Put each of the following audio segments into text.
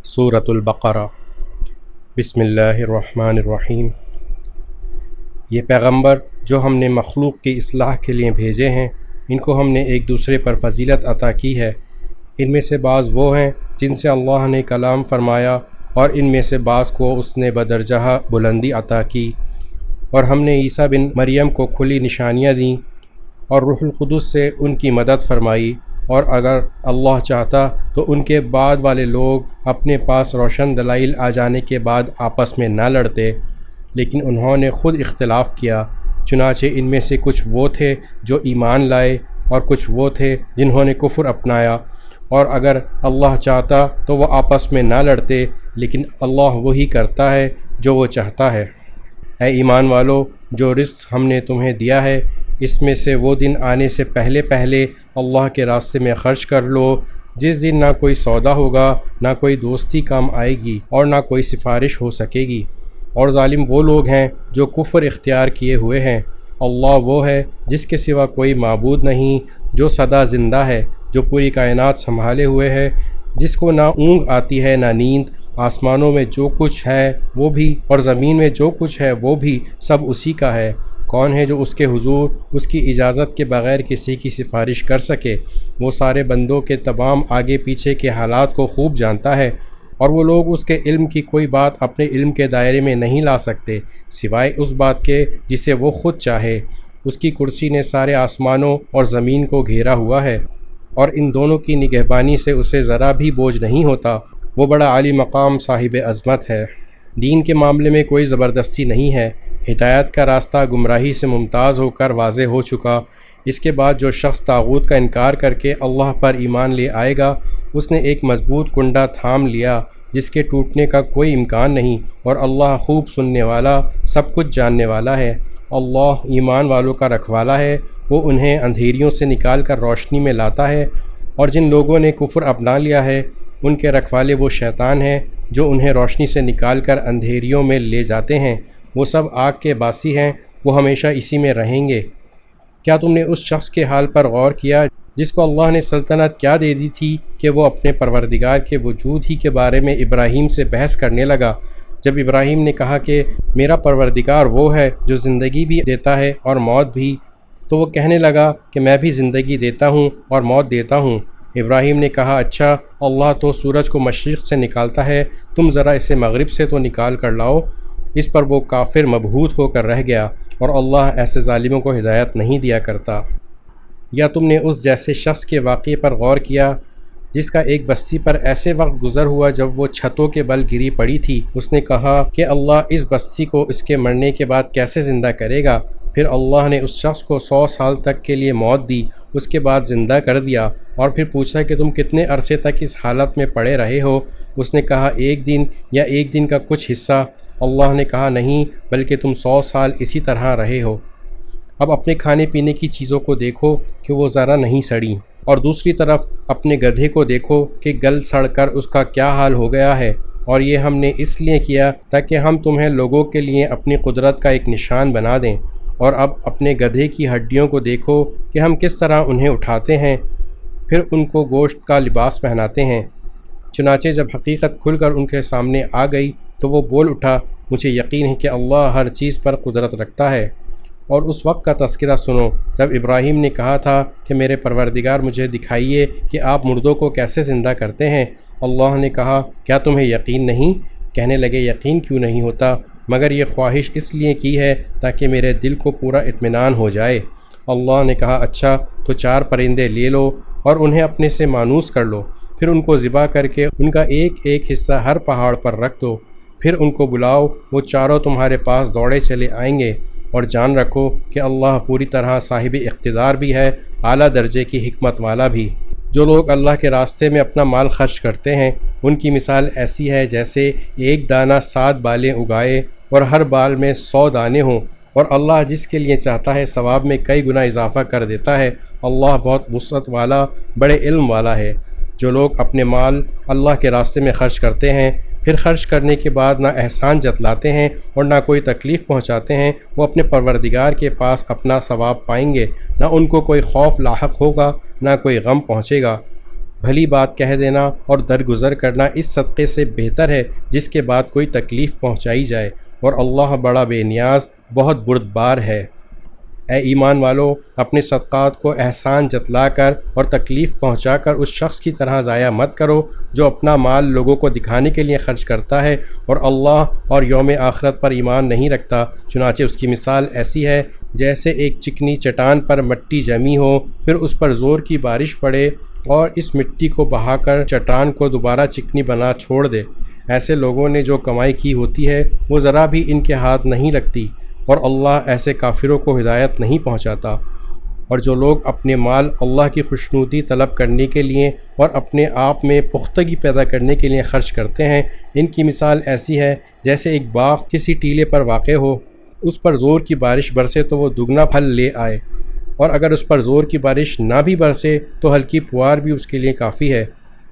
سورۃ البقرہ۔ بسم اللہ الرحمن الرحیم۔ یہ پیغمبر جو ہم نے مخلوق کی اصلاح کے لیے بھیجے ہیں، ان کو ہم نے ایک دوسرے پر فضیلت عطا کی ہے۔ ان میں سے بعض وہ ہیں جن سے اللہ نے کلام فرمایا، اور ان میں سے بعض کو اس نے بدرجہ بلندی عطا کی، اور ہم نے عیسیٰ بن مریم کو کھلی نشانیاں دیں اور روح القدس سے ان کی مدد فرمائی، اور اگر اللہ چاہتا تو ان کے بعد والے لوگ اپنے پاس روشن دلائل آ جانے کے بعد آپس میں نہ لڑتے، لیکن انہوں نے خود اختلاف کیا۔ چنانچہ ان میں سے کچھ وہ تھے جو ایمان لائے، اور کچھ وہ تھے جنہوں نے کفر اپنایا، اور اگر اللہ چاہتا تو وہ آپس میں نہ لڑتے، لیکن اللہ وہی کرتا ہے جو وہ چاہتا ہے۔ اے ایمان والو، جو رزق ہم نے تمہیں دیا ہے، اس میں سے وہ دن آنے سے پہلے پہلے اللہ کے راستے میں خرچ کر لو، جس دن نہ کوئی سودا ہوگا، نہ کوئی دوستی کام آئے گی، اور نہ کوئی سفارش ہو سکے گی۔ اور ظالم وہ لوگ ہیں جو کفر اختیار کیے ہوئے ہیں۔ اللہ وہ ہے جس کے سوا کوئی معبود نہیں، جو سدا زندہ ہے، جو پوری کائنات سنبھالے ہوئے ہے، جس کو نہ اونگ آتی ہے نہ نیند۔ آسمانوں میں جو کچھ ہے وہ بھی، اور زمین میں جو کچھ ہے وہ بھی، سب اسی کا ہے۔ کون ہے جو اس کے حضور اس کی اجازت کے بغیر کسی کی سفارش کر سکے؟ وہ سارے بندوں کے تمام آگے پیچھے کے حالات کو خوب جانتا ہے، اور وہ لوگ اس کے علم کی کوئی بات اپنے علم کے دائرے میں نہیں لا سکتے، سوائے اس بات کے جسے وہ خود چاہے۔ اس کی کرسی نے سارے آسمانوں اور زمین کو گھیرا ہوا ہے، اور ان دونوں کی نگہبانی سے اسے ذرا بھی بوجھ نہیں ہوتا۔ وہ بڑا عالی مقام صاحب عظمت ہے۔ دین کے معاملے میں کوئی زبردستی نہیں ہے۔ ہدایت کا راستہ گمراہی سے ممتاز ہو کر واضح ہو چکا۔ اس کے بعد جو شخص طاغوت کا انکار کر کے اللہ پر ایمان لے آئے گا، اس نے ایک مضبوط کنڈا تھام لیا جس کے ٹوٹنے کا کوئی امکان نہیں، اور اللہ خوب سننے والا، سب کچھ جاننے والا ہے۔ اللہ ایمان والوں کا رکھوالا ہے، وہ انہیں اندھیریوں سے نکال کر روشنی میں لاتا ہے، اور جن لوگوں نے کفر اپنا لیا ہے ان کے رکھوالے وہ شیطان ہیں جو انہیں روشنی سے نکال کر اندھیریوں میں لے جاتے ہیں۔ وہ سب آگ کے باسی ہیں، وہ ہمیشہ اسی میں رہیں گے۔ کیا تم نے اس شخص کے حال پر غور کیا جس کو اللہ نے سلطنت کیا دے دی تھی کہ وہ اپنے پروردگار کے وجود ہی کے بارے میں ابراہیم سے بحث کرنے لگا؟ جب ابراہیم نے کہا کہ میرا پروردگار وہ ہے جو زندگی بھی دیتا ہے اور موت بھی، تو وہ کہنے لگا کہ میں بھی زندگی دیتا ہوں اور موت دیتا ہوں۔ ابراہیم نے کہا اچھا، اللہ تو سورج کو مشرق سے نکالتا ہے، تم ذرا اسے مغرب سے تو نکال کر لاؤ۔ اس پر وہ کافر مبہوت ہو کر رہ گیا، اور اللہ ایسے ظالموں کو ہدایت نہیں دیا کرتا۔ یا تم نے اس جیسے شخص کے واقعے پر غور کیا جس کا ایک بستی پر ایسے وقت گزر ہوا جب وہ چھتوں کے بل گری پڑی تھی؟ اس نے کہا کہ اللہ اس بستی کو اس کے مرنے کے بعد کیسے زندہ کرے گا؟ پھر اللہ نے اس شخص کو 100 سال تک کے لیے موت دی، اس کے بعد زندہ کر دیا، اور پھر پوچھا کہ تم کتنے عرصے تک اس حالت میں پڑے رہے ہو؟ اس نے کہا ایک دن یا ایک دن کا کچھ حصہ۔ اللہ نے کہا نہیں، بلکہ تم 100 سال اسی طرح رہے ہو۔ اب اپنے کھانے پینے کی چیزوں کو دیکھو کہ وہ ذرا نہیں سڑیں، اور دوسری طرف اپنے گدھے کو دیکھو کہ گل سڑ کر اس کا کیا حال ہو گیا ہے۔ اور یہ ہم نے اس لیے کیا تاکہ ہم تمہیں لوگوں کے لیے اپنی قدرت کا ایک نشان بنا دیں۔ اور اب اپنے گدھے کی ہڈیوں کو دیکھو کہ ہم کس طرح انہیں اٹھاتے ہیں، پھر ان کو گوشت کا لباس پہناتے ہیں۔ چنانچہ جب حقیقت کھل کر ان کے سامنے آ گئی تو وہ بول اٹھا، مجھے یقین ہے کہ اللہ ہر چیز پر قدرت رکھتا ہے۔ اور اس وقت کا تذکرہ سنو جب ابراہیم نے کہا تھا کہ میرے پروردگار مجھے دکھائیے کہ آپ مردوں کو کیسے زندہ کرتے ہیں۔ اللہ نے کہا کیا تمہیں یقین نہیں؟ کہنے لگے یقین کیوں نہیں ہوتا، مگر یہ خواہش اس لیے کی ہے تاکہ میرے دل کو پورا اطمینان ہو جائے۔ اللہ نے کہا اچھا، تو 4 پرندے لے لو اور انہیں اپنے سے مانوس کر لو، پھر ان کو ذبح کر کے ان کا ایک ایک حصہ ہر پہاڑ پر رکھ دو، پھر ان کو بلاؤ، وہ چاروں تمہارے پاس دوڑے چلے آئیں گے۔ اور جان رکھو کہ اللہ پوری طرح صاحب اقتدار بھی ہے، اعلیٰ درجے کی حکمت والا بھی۔ جو لوگ اللہ کے راستے میں اپنا مال خرچ کرتے ہیں، ان کی مثال ایسی ہے جیسے ایک دانہ 7 بالیں اگائے اور ہر بال میں 100 دانے ہوں، اور اللہ جس کے لیے چاہتا ہے ثواب میں کئی گنا اضافہ کر دیتا ہے۔ اللہ بہت وسعت والا، بڑے علم والا ہے۔ جو لوگ اپنے مال اللہ کے راستے میں خرچ کرتے ہیں، پھر خرچ کرنے کے بعد نہ احسان جتلاتے ہیں اور نہ کوئی تکلیف پہنچاتے ہیں، وہ اپنے پروردگار کے پاس اپنا ثواب پائیں گے، نہ ان کو کوئی خوف لاحق ہوگا، نہ کوئی غم پہنچے گا۔ بھلی بات کہہ دینا اور درگزر کرنا اس صدقے سے بہتر ہے جس کے بعد کوئی تکلیف پہنچائی جائے، اور اللہ بڑا بے نیاز بہت بردبار ہے۔ اے ایمان والو، اپنے صدقات کو احسان جتلا کر اور تکلیف پہنچا کر اس شخص کی طرح ضائع مت کرو جو اپنا مال لوگوں کو دکھانے کے لیے خرچ کرتا ہے اور اللہ اور یوم آخرت پر ایمان نہیں رکھتا۔ چنانچہ اس کی مثال ایسی ہے جیسے ایک چکنی چٹان پر مٹی جمی ہو، پھر اس پر زور کی بارش پڑے اور اس مٹی کو بہا کر چٹان کو دوبارہ چکنی بنا چھوڑ دے۔ ایسے لوگوں نے جو کمائی کی ہوتی ہے وہ ذرا بھی ان کے ہاتھ نہیں لگتی، اور اللہ ایسے کافروں کو ہدایت نہیں پہنچاتا۔ اور جو لوگ اپنے مال اللہ کی خوشنودی طلب کرنے کے لیے اور اپنے آپ میں پختگی پیدا کرنے کے لیے خرچ کرتے ہیں، ان کی مثال ایسی ہے جیسے ایک باغ کسی ٹیلے پر واقع ہو، اس پر زور کی بارش برسے تو وہ دگنا پھل لے آئے، اور اگر اس پر زور کی بارش نہ بھی برسے تو ہلکی پھوار بھی اس کے لیے کافی ہے۔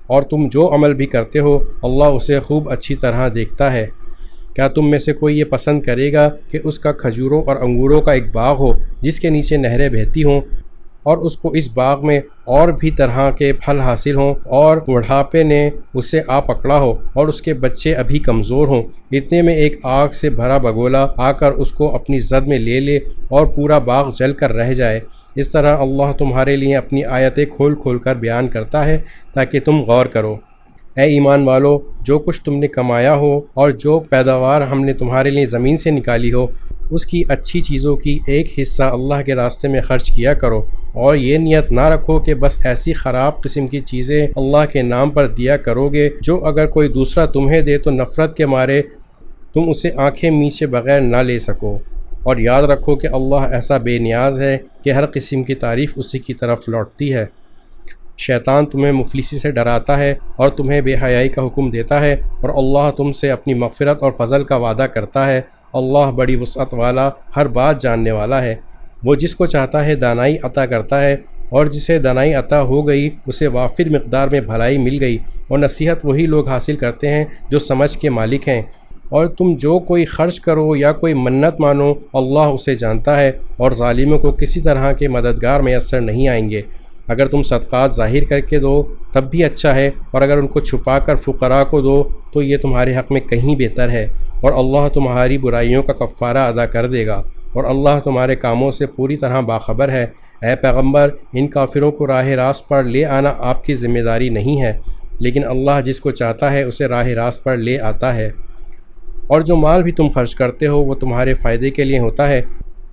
اور تم جو عمل بھی کرتے ہو اللہ اسے خوب اچھی طرح دیکھتا ہے۔ کیا تم میں سے کوئی یہ پسند کرے گا کہ اس کا کھجوروں اور انگوروں کا ایک باغ ہو جس کے نیچے نہریں بہتی ہوں، اور اس کو اس باغ میں اور بھی طرح کے پھل حاصل ہوں، اور بڑھاپے نے اسے آ پکڑا ہو اور اس کے بچے ابھی کمزور ہوں، اتنے میں ایک آگ سے بھرا بگولا آ کر اس کو اپنی زد میں لے لے اور پورا باغ جل کر رہ جائے؟ اس طرح اللہ تمہارے لیے اپنی آیتیں کھول کھول کر بیان کرتا ہے تاکہ تم غور کرو۔ اے ایمان والو، جو کچھ تم نے کمایا ہو اور جو پیداوار ہم نے تمہارے لیے زمین سے نکالی ہو، اس کی اچھی چیزوں کی ایک حصہ اللہ کے راستے میں خرچ کیا کرو، اور یہ نیت نہ رکھو کہ بس ایسی خراب قسم کی چیزیں اللہ کے نام پر دیا کرو گے جو اگر کوئی دوسرا تمہیں دے تو نفرت کے مارے تم اسے آنکھیں میچے بغیر نہ لے سکو۔ اور یاد رکھو کہ اللہ ایسا بے نیاز ہے کہ ہر قسم کی تعریف اسی کی طرف لوٹتی ہے۔ شیطان تمہیں مفلسی سے ڈراتا ہے اور تمہیں بے حیائی کا حکم دیتا ہے، اور اللہ تم سے اپنی مغفرت اور فضل کا وعدہ کرتا ہے۔ اللہ بڑی وسعت والا، ہر بات جاننے والا ہے۔ وہ جس کو چاہتا ہے دانائی عطا کرتا ہے، اور جسے دانائی عطا ہو گئی اسے وافر مقدار میں بھلائی مل گئی، اور نصیحت وہی لوگ حاصل کرتے ہیں جو سمجھ کے مالک ہیں۔ اور تم جو کوئی خرچ کرو یا کوئی منت مانو اللہ اسے جانتا ہے، اور ظالموں کو کسی طرح کے مددگار میسر نہیں آئیں گے۔ اگر تم صدقات ظاہر کر کے دو تب بھی اچھا ہے، اور اگر ان کو چھپا کر فقراء کو دو تو یہ تمہارے حق میں کہیں بہتر ہے، اور اللہ تمہاری برائیوں کا کفارہ ادا کر دے گا، اور اللہ تمہارے کاموں سے پوری طرح باخبر ہے۔ اے پیغمبر، ان کافروں کو راہ راست پر لے آنا آپ کی ذمہ داری نہیں ہے، لیکن اللہ جس کو چاہتا ہے اسے راہ راست پر لے آتا ہے۔ اور جو مال بھی تم خرچ کرتے ہو وہ تمہارے فائدے کے لیے ہوتا ہے،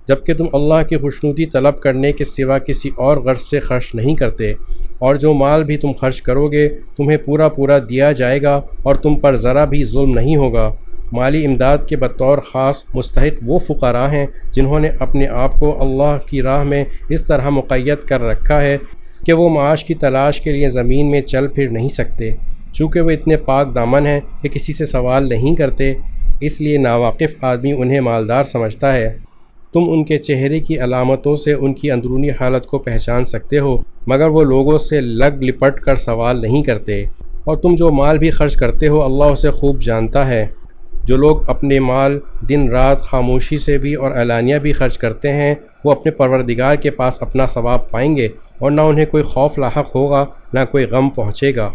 جبکہ تم اللہ کی خوشنودی طلب کرنے کے سوا کسی اور غرض سے خرچ نہیں کرتے۔ اور جو مال بھی تم خرچ کرو گے تمہیں پورا پورا دیا جائے گا، اور تم پر ذرا بھی ظلم نہیں ہوگا۔ مالی امداد کے بطور خاص مستحق وہ فقراء ہیں جنہوں نے اپنے آپ کو اللہ کی راہ میں اس طرح مقید کر رکھا ہے کہ وہ معاش کی تلاش کے لیے زمین میں چل پھر نہیں سکتے۔ چونکہ وہ اتنے پاک دامن ہیں کہ کسی سے سوال نہیں کرتے، اس لیے ناواقف آدمی انہیں مالدار سمجھتا ہے۔ تم ان کے چہرے کی علامتوں سے ان کی اندرونی حالت کو پہچان سکتے ہو، مگر وہ لوگوں سے لگ لپٹ کر سوال نہیں کرتے۔ اور تم جو مال بھی خرچ کرتے ہو اللہ اسے خوب جانتا ہے۔ جو لوگ اپنے مال دن رات خاموشی سے بھی اور اعلانیہ بھی خرچ کرتے ہیں وہ اپنے پروردگار کے پاس اپنا ثواب پائیں گے، اور نہ انہیں کوئی خوف لاحق ہوگا نہ کوئی غم پہنچے گا۔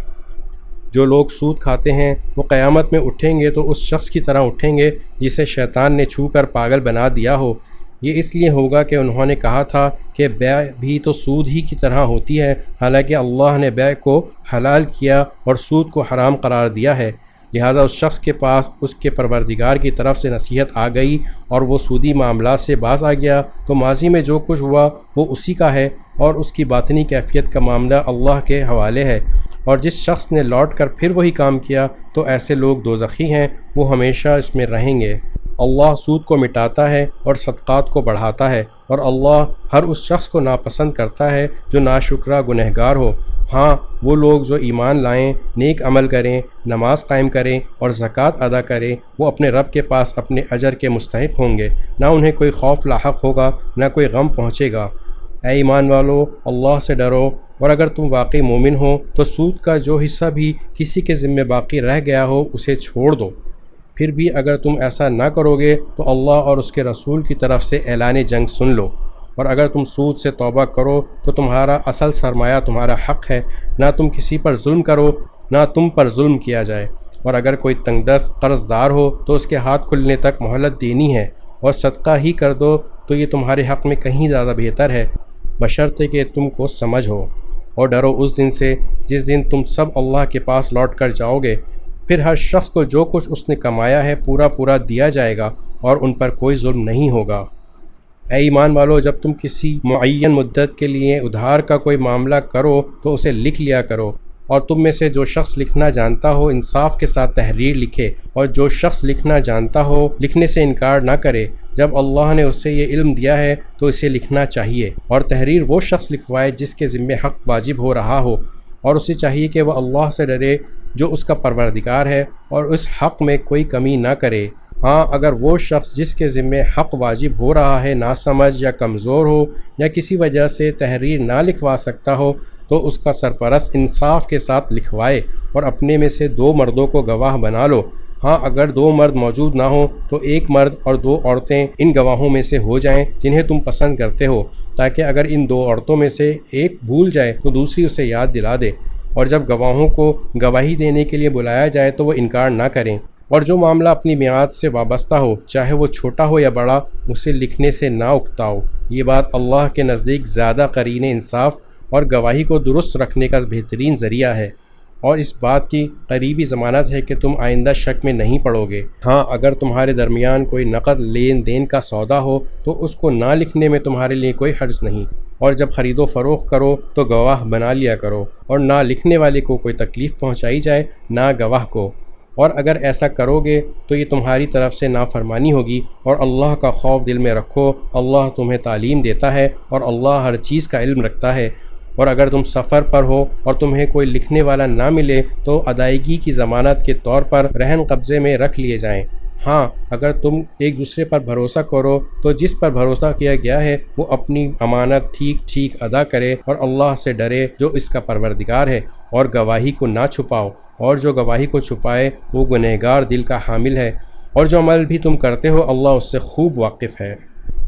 جو لوگ سود کھاتے ہیں وہ قیامت میں اٹھیں گے تو اس شخص کی طرح اٹھیں گے جسے شیطان نے چھو کر پاگل بنا دیا ہو۔ یہ اس لیے ہوگا کہ انہوں نے کہا تھا کہ بیع بھی تو سود ہی کی طرح ہوتی ہے، حالانکہ اللہ نے بیع کو حلال کیا اور سود کو حرام قرار دیا ہے۔ لہٰذا اس شخص کے پاس اس کے پروردگار کی طرف سے نصیحت آ گئی اور وہ سودی معاملات سے باز آ گیا، تو ماضی میں جو کچھ ہوا وہ اسی کا ہے، اور اس کی باطنی کیفیت کا معاملہ اللہ کے حوالے ہے۔ اور جس شخص نے لوٹ کر پھر وہی کام کیا تو ایسے لوگ دوزخی ہیں، وہ ہمیشہ اس میں رہیں گے۔ اللہ سود کو مٹاتا ہے اور صدقات کو بڑھاتا ہے، اور اللہ ہر اس شخص کو ناپسند کرتا ہے جو ناشکرا گنہگار ہو۔ ہاں، وہ لوگ جو ایمان لائیں، نیک عمل کریں، نماز قائم کریں اور زکوٰۃ ادا کریں، وہ اپنے رب کے پاس اپنے اجر کے مستحق ہوں گے، نہ انہیں کوئی خوف لاحق ہوگا نہ کوئی غم پہنچے گا۔ اے ایمان والو، اللہ سے ڈرو، اور اگر تم واقعی مومن ہو تو سود کا جو حصہ بھی کسی کے ذمہ باقی رہ گیا ہو اسے چھوڑ دو۔ پھر بھی اگر تم ایسا نہ کرو گے تو اللہ اور اس کے رسول کی طرف سے اعلان جنگ سن لو، اور اگر تم سود سے توبہ کرو تو تمہارا اصل سرمایہ تمہارا حق ہے، نہ تم کسی پر ظلم کرو نہ تم پر ظلم کیا جائے، اور اگر کوئی تنگ دست قرض دار ہو تو اس کے ہاتھ کھلنے تک مہلت دینی ہے، اور صدقہ ہی کر دو تو یہ تمہارے حق میں کہیں زیادہ بہتر ہے، بشرطے کہ تم کو سمجھ ہو، اور ڈرو اس دن سے جس دن تم سب اللہ کے پاس لوٹ کر جاؤ گے، پھر ہر شخص کو جو کچھ اس نے کمایا ہے پورا پورا دیا جائے گا اور ان پر کوئی ظلم نہیں ہوگا۔ اے ایمان والو، جب تم کسی معین مدت کے لیے ادھار کا کوئی معاملہ کرو تو اسے لکھ لیا کرو، اور تم میں سے جو شخص لکھنا جانتا ہو انصاف کے ساتھ تحریر لکھے، اور جو شخص لکھنا جانتا ہو لکھنے سے انکار نہ کرے۔ جب اللہ نے اسے یہ علم دیا ہے تو اسے لکھنا چاہیے، اور تحریر وہ شخص لکھوائے جس کے ذمہ حق واجب ہو رہا ہو، اور اسے چاہیے کہ وہ اللہ سے ڈرے جو اس کا پروردگار ہے، اور اس حق میں کوئی کمی نہ کرے۔ ہاں، اگر وہ شخص جس کے ذمہ حق واجب ہو رہا ہے ناسمجھ یا کمزور ہو یا کسی وجہ سے تحریر نہ لکھوا سکتا ہو تو اس کا سرپرست انصاف کے ساتھ لکھوائے، اور اپنے میں سے 2 مردوں کو گواہ بنا لو۔ ہاں، اگر 2 مرد موجود نہ ہوں تو 1 مرد اور 2 عورتیں ان گواہوں میں سے ہو جائیں جنہیں تم پسند کرتے ہو، تاکہ اگر ان 2 عورتوں میں سے ایک بھول جائے تو دوسری اسے یاد دلا دے، اور جب گواہوں کو گواہی دینے کے لیے بلایا جائے تو وہ انکار نہ کریں، اور جو معاملہ اپنی میعاد سے وابستہ ہو چاہے وہ چھوٹا ہو یا بڑا اسے لکھنے سے نہ اکتاؤ۔ یہ بات اللہ کے نزدیک زیادہ قرین انصاف اور گواہی کو درست رکھنے کا بہترین ذریعہ ہے، اور اس بات کی قریبی ضمانت ہے کہ تم آئندہ شک میں نہیں پڑو گے۔ ہاں، اگر تمہارے درمیان کوئی نقد لین دین کا سودا ہو تو اس کو نہ لکھنے میں تمہارے لیے کوئی حرج نہیں، اور جب خرید و فروخت کرو تو گواہ بنا لیا کرو، اور نہ لکھنے والے کو کوئی تکلیف پہنچائی جائے نہ گواہ کو، اور اگر ایسا کرو گے تو یہ تمہاری طرف سے نافرمانی ہوگی، اور اللہ کا خوف دل میں رکھو، اللہ تمہیں تعلیم دیتا ہے اور اللہ ہر چیز کا علم رکھتا ہے۔ اور اگر تم سفر پر ہو اور تمہیں کوئی لکھنے والا نہ ملے تو ادائیگی کی ضمانت کے طور پر رہن قبضے میں رکھ لیے جائیں۔ ہاں، اگر تم ایک دوسرے پر بھروسہ کرو تو جس پر بھروسہ کیا گیا ہے وہ اپنی امانت ٹھیک ٹھیک ادا کرے اور اللہ سے ڈرے جو اس کا پروردگار ہے، اور گواہی کو نہ چھپاؤ، اور جو گواہی کو چھپائے وہ گنہگار دل کا حامل ہے، اور جو عمل بھی تم کرتے ہو اللہ اس سے خوب واقف ہے۔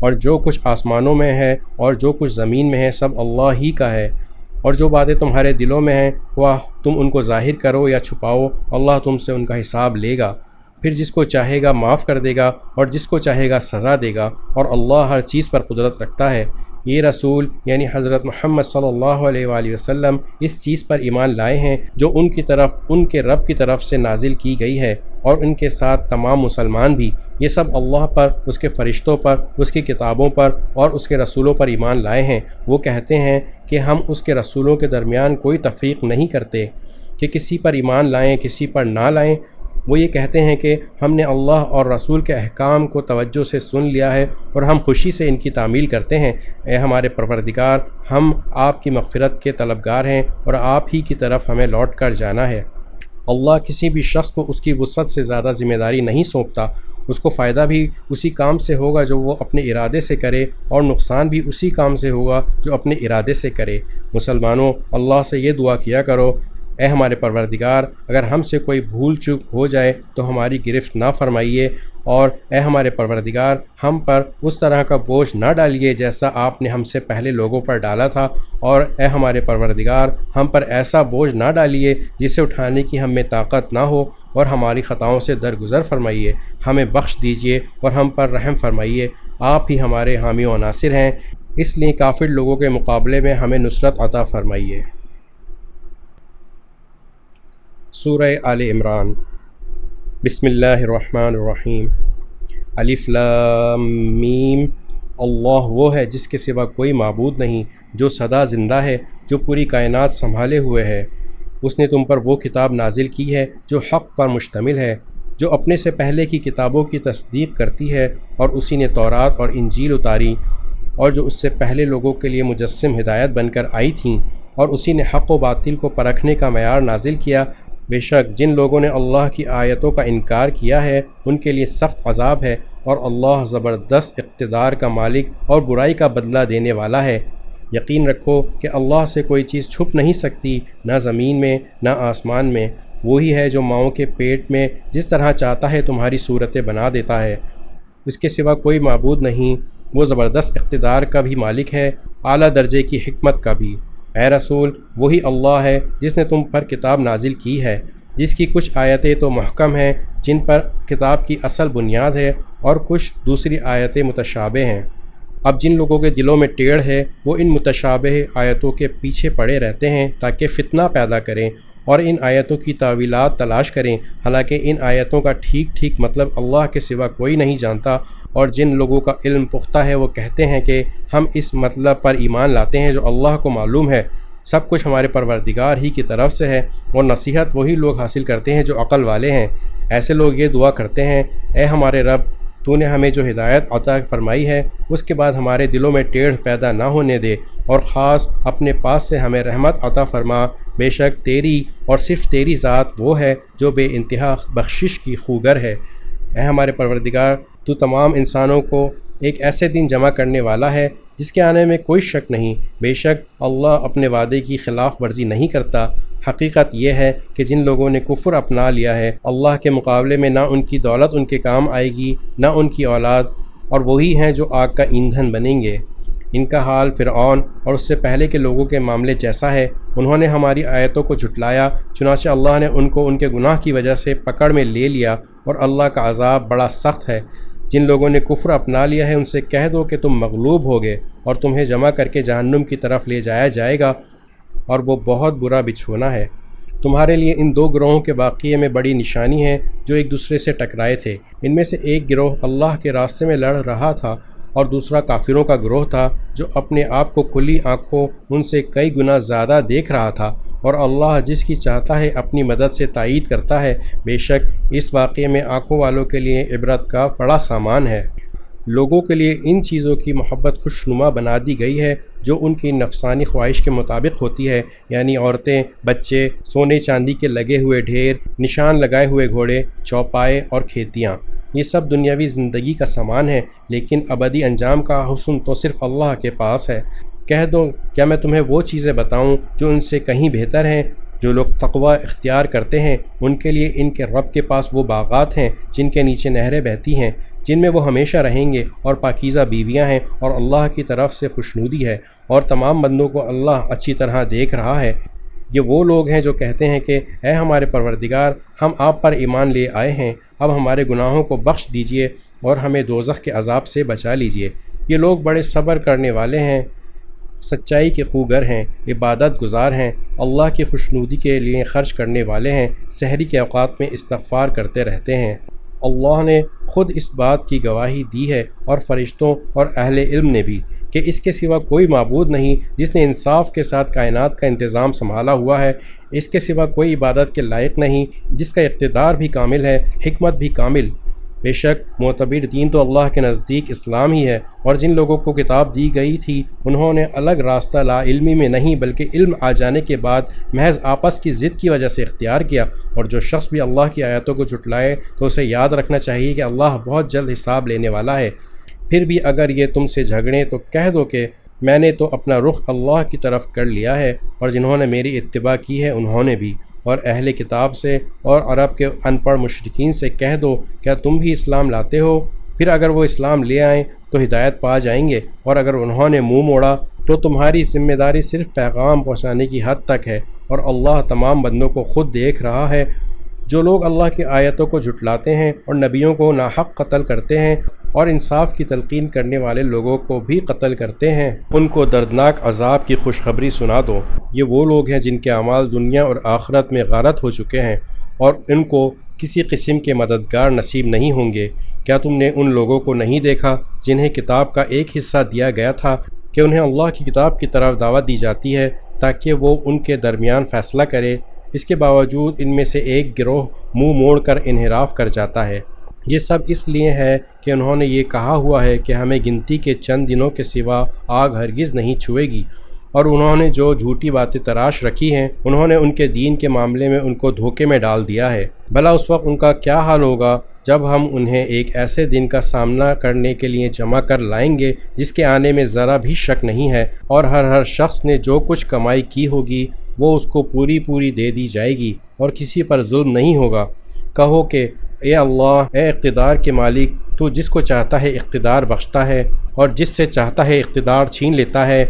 اور جو کچھ آسمانوں میں ہے اور جو کچھ زمین میں ہے سب اللہ ہی کا ہے، اور جو باتیں تمہارے دلوں میں ہیں وہ تم ان کو ظاہر کرو یا چھپاؤ اللہ تم سے ان کا حساب لے گا، پھر جس کو چاہے گا معاف کر دے گا اور جس کو چاہے گا سزا دے گا، اور اللہ ہر چیز پر قدرت رکھتا ہے۔ یہ رسول یعنی حضرت محمد صلی اللہ علیہ وآلہ وسلم اس چیز پر ایمان لائے ہیں جو ان کی طرف ان کے رب کی طرف سے نازل کی گئی ہے، اور ان کے ساتھ تمام مسلمان بھی، یہ سب اللہ پر، اس کے فرشتوں پر، اس کی کتابوں پر اور اس کے رسولوں پر ایمان لائے ہیں۔ وہ کہتے ہیں کہ ہم اس کے رسولوں کے درمیان کوئی تفریق نہیں کرتے کہ کسی پر ایمان لائیں کسی پر نہ لائیں۔ وہ یہ کہتے ہیں کہ ہم نے اللہ اور رسول کے احکام کو توجہ سے سن لیا ہے اور ہم خوشی سے ان کی تعمیل کرتے ہیں۔ اے ہمارے پروردگار، ہم آپ کی مغفرت کے طلبگار ہیں اور آپ ہی کی طرف ہمیں لوٹ کر جانا ہے۔ اللہ کسی بھی شخص کو اس کی وسعت سے زیادہ ذمہ داری نہیں سونپتا، اس کو فائدہ بھی اسی کام سے ہوگا جو وہ اپنے ارادے سے کرے، اور نقصان بھی اسی کام سے ہوگا جو اپنے ارادے سے کرے۔ مسلمانوں، اللہ سے یہ دعا کیا کرو، اے ہمارے پروردگار، اگر ہم سے کوئی بھول چوک ہو جائے تو ہماری گرفت نہ فرمائیے، اور اے ہمارے پروردگار، ہم پر اس طرح کا بوجھ نہ ڈالیے جیسا آپ نے ہم سے پہلے لوگوں پر ڈالا تھا، اور اے ہمارے پروردگار، ہم پر ایسا بوجھ نہ ڈالیے جسے اٹھانے کی ہم میں طاقت نہ ہو، اور ہماری خطاؤں سے درگزر فرمائیے، ہمیں بخش دیجیے اور ہم پر رحم فرمائیے۔ آپ ہی ہمارے حامی و ناصر ہیں، اس لیے کافر لوگوں کے مقابلے میں ہمیں نصرت عطا فرمائیے۔ سورہ آل عمران۔ بسم اللہ الرحمن الرحیم۔ الف لام میم۔ اللہ وہ ہے جس کے سوا کوئی معبود نہیں، جو سدا زندہ ہے، جو پوری کائنات سنبھالے ہوئے ہے۔ اس نے تم پر وہ کتاب نازل کی ہے جو حق پر مشتمل ہے، جو اپنے سے پہلے کی کتابوں کی تصدیق کرتی ہے، اور اسی نے تورات اور انجیل اتاری، اور جو اس سے پہلے لوگوں کے لیے مجسم ہدایت بن کر آئی تھیں، اور اسی نے حق و باطل کو پرکھنے کا معیار نازل کیا۔ بے شک جن لوگوں نے اللہ کی آیتوں کا انکار کیا ہے ان کے لیے سخت عذاب ہے، اور اللہ زبردست اقتدار کا مالک اور برائی کا بدلہ دینے والا ہے۔ یقین رکھو کہ اللہ سے کوئی چیز چھپ نہیں سکتی، نہ زمین میں نہ آسمان میں۔ وہی ہے جو ماؤں کے پیٹ میں جس طرح چاہتا ہے تمہاری صورتیں بنا دیتا ہے، اس کے سوا کوئی معبود نہیں۔ وہ زبردست اقتدار کا بھی مالک ہے، اعلیٰ درجے کی حکمت کا بھی۔ اے رسول، وہی اللہ ہے جس نے تم پر کتاب نازل کی ہے، جس کی کچھ آیتیں تو محکم ہیں جن پر کتاب کی اصل بنیاد ہے، اور کچھ دوسری آیتیں متشابہ ہیں۔ اب جن لوگوں کے دلوں میں ٹیڑھ ہے وہ ان متشابہ آیتوں کے پیچھے پڑے رہتے ہیں تاکہ فتنہ پیدا کریں اور ان آیتوں کی تاویلات تلاش کریں، حالانکہ ان آیتوں کا ٹھیک مطلب اللہ کے سوا کوئی نہیں جانتا۔ اور جن لوگوں کا علم پختہ ہے وہ کہتے ہیں کہ ہم اس مطلب پر ایمان لاتے ہیں جو اللہ کو معلوم ہے، سب کچھ ہمارے پروردگار ہی کی طرف سے ہے، اور نصیحت وہی لوگ حاصل کرتے ہیں جو عقل والے ہیں۔ ایسے لوگ یہ دعا کرتے ہیں، اے ہمارے رب، تو نے ہمیں جو ہدایت عطا فرمائی ہے اس کے بعد ہمارے دلوں میں ٹیڑھ پیدا نہ ہونے دے، اور خاص اپنے پاس سے ہمیں رحمت عطا فرما۔ بے شک تیری اور صرف تیری ذات وہ ہے جو بے انتہا بخشش کی خوگر ہے۔ اے ہمارے پروردگار، تو تمام انسانوں کو ایک ایسے دن جمع کرنے والا ہے جس کے آنے میں کوئی شک نہیں۔ بے شک اللہ اپنے وعدے کی خلاف ورزی نہیں کرتا۔ حقیقت یہ ہے کہ جن لوگوں نے کفر اپنا لیا ہے، اللہ کے مقابلے میں نہ ان کی دولت ان کے کام آئے گی، نہ ان کی اولاد، اور وہی ہیں جو آگ کا ایندھن بنیں گے۔ ان کا حال فرعون اور اس سے پہلے کے لوگوں کے معاملے جیسا ہے، انہوں نے ہماری آیتوں کو جھٹلایا، چنانچہ اللہ نے ان کو ان کے گناہ کی وجہ سے پکڑ میں لے لیا، اور اللہ کا عذاب بڑا سخت ہے۔ جن لوگوں نے کفر اپنا لیا ہے ان سے کہہ دو کہ تم مغلوب ہوگے اور تمہیں جمع کر کے جہنم کی طرف لے جایا جائے گا، اور وہ بہت برا بچھونا ہے۔ تمہارے لیے ان دو گروہوں کے واقعے میں بڑی نشانی ہے جو ایک دوسرے سے ٹکرائے تھے۔ ان میں سے ایک گروہ اللہ کے راستے میں لڑ رہا تھا، اور دوسرا کافروں کا گروہ تھا جو اپنے آپ کو کھلی آنکھوں ان سے کئی گنا زیادہ دیکھ رہا تھا، اور اللہ جس کی چاہتا ہے اپنی مدد سے تائید کرتا ہے۔ بے شک اس واقعے میں آنکھوں والوں کے لیے عبرت کا بڑا سامان ہے۔ لوگوں کے لیے ان چیزوں کی محبت خوشنما بنا دی گئی ہے جو ان کی نفسانی خواہش کے مطابق ہوتی ہے، یعنی عورتیں، بچے، سونے چاندی کے لگے ہوئے ڈھیر، نشان لگائے ہوئے گھوڑے، چوپائے اور کھیتیاں۔ یہ سب دنیاوی زندگی کا سامان ہے، لیکن ابدی انجام کا حسن تو صرف اللہ کے پاس ہے۔ کہہ دو، کیا میں تمہیں وہ چیزیں بتاؤں جو ان سے کہیں بہتر ہیں؟ جو لوگ تقوی اختیار کرتے ہیں ان کے لیے ان کے رب کے پاس وہ باغات ہیں جن کے نیچے نہریں بہتی ہیں، جن میں وہ ہمیشہ رہیں گے، اور پاکیزہ بیویاں ہیں، اور اللہ کی طرف سے خوشنودی ہے، اور تمام بندوں کو اللہ اچھی طرح دیکھ رہا ہے۔ یہ وہ لوگ ہیں جو کہتے ہیں کہ اے ہمارے پروردگار، ہم آپ پر ایمان لے آئے ہیں، اب ہمارے گناہوں کو بخش دیجئے اور ہمیں دوزخ کے عذاب سے بچا لیجئے۔ یہ لوگ بڑے صبر کرنے والے ہیں، سچائی کے خوگر ہیں، عبادت گزار ہیں، اللہ کی خوشنودی کے لیے خرچ کرنے والے ہیں، سحری کے اوقات میں استغفار کرتے رہتے ہیں۔ اللہ نے خود اس بات کی گواہی دی ہے، اور فرشتوں اور اہل علم نے بھی، کہ اس کے سوا کوئی معبود نہیں جس نے انصاف کے ساتھ کائنات کا انتظام سنبھالا ہوا ہے۔ اس کے سوا کوئی عبادت کے لائق نہیں جس کا اقتدار بھی کامل ہے، حکمت بھی کامل۔ بے شک معتبر دین تو اللہ کے نزدیک اسلام ہی ہے، اور جن لوگوں کو کتاب دی گئی تھی انہوں نے الگ راستہ لا علمی میں نہیں بلکہ علم آ جانے کے بعد محض آپس کی ضد کی وجہ سے اختیار کیا۔ اور جو شخص بھی اللہ کی آیتوں کو جھٹلائے تو اسے یاد رکھنا چاہیے کہ اللہ بہت جلد حساب لینے والا ہے۔ پھر بھی اگر یہ تم سے جھگڑیں تو کہہ دو کہ میں نے تو اپنا رخ اللہ کی طرف کر لیا ہے، اور جنہوں نے میری اتباع کی ہے انہوں نے بھی۔ اور اہل کتاب سے اور عرب کے ان پڑھ مشرکین سے کہہ دو، کیا تم بھی اسلام لاتے ہو؟ پھر اگر وہ اسلام لے آئیں تو ہدایت پا جائیں گے، اور اگر انہوں نے منہ موڑا تو تمہاری ذمہ داری صرف پیغام پہنچانے کی حد تک ہے، اور اللہ تمام بندوں کو خود دیکھ رہا ہے۔ جو لوگ اللہ کی آیتوں کو جھٹلاتے ہیں اور نبیوں کو ناحق قتل کرتے ہیں اور انصاف کی تلقین کرنے والے لوگوں کو بھی قتل کرتے ہیں، ان کو دردناک عذاب کی خوشخبری سنا دو۔ یہ وہ لوگ ہیں جن کے اعمال دنیا اور آخرت میں غارت ہو چکے ہیں، اور ان کو کسی قسم کے مددگار نصیب نہیں ہوں گے۔ کیا تم نے ان لوگوں کو نہیں دیکھا جنہیں کتاب کا ایک حصہ دیا گیا تھا کہ انہیں اللہ کی کتاب کی طرف دعوت دی جاتی ہے تاکہ وہ ان کے درمیان فیصلہ کرے؟ اس کے باوجود ان میں سے ایک گروہ منہ موڑ کر انحراف کر جاتا ہے۔ یہ سب اس لیے ہے کہ انہوں نے یہ کہا ہوا ہے کہ ہمیں گنتی کے چند دنوں کے سوا آگ ہرگز نہیں چھوئے گی، اور انہوں نے جو جھوٹی باتیں تراش رکھی ہیں انہوں نے ان کے دین کے معاملے میں ان کو دھوکے میں ڈال دیا ہے۔ بھلا اس وقت ان کا کیا حال ہوگا جب ہم انہیں ایک ایسے دن کا سامنا کرنے کے لیے جمع کر لائیں گے جس کے آنے میں ذرا بھی شک نہیں ہے، اور ہر شخص نے جو کچھ کمائی کی ہوگی وہ اس کو پوری دے دی جائے گی، اور کسی پر ظلم نہیں ہوگا۔ کہو کہ اے اللہ، اے اقتدار کے مالک، تو جس کو چاہتا ہے اقتدار بخشتا ہے اور جس سے چاہتا ہے اقتدار چھین لیتا ہے،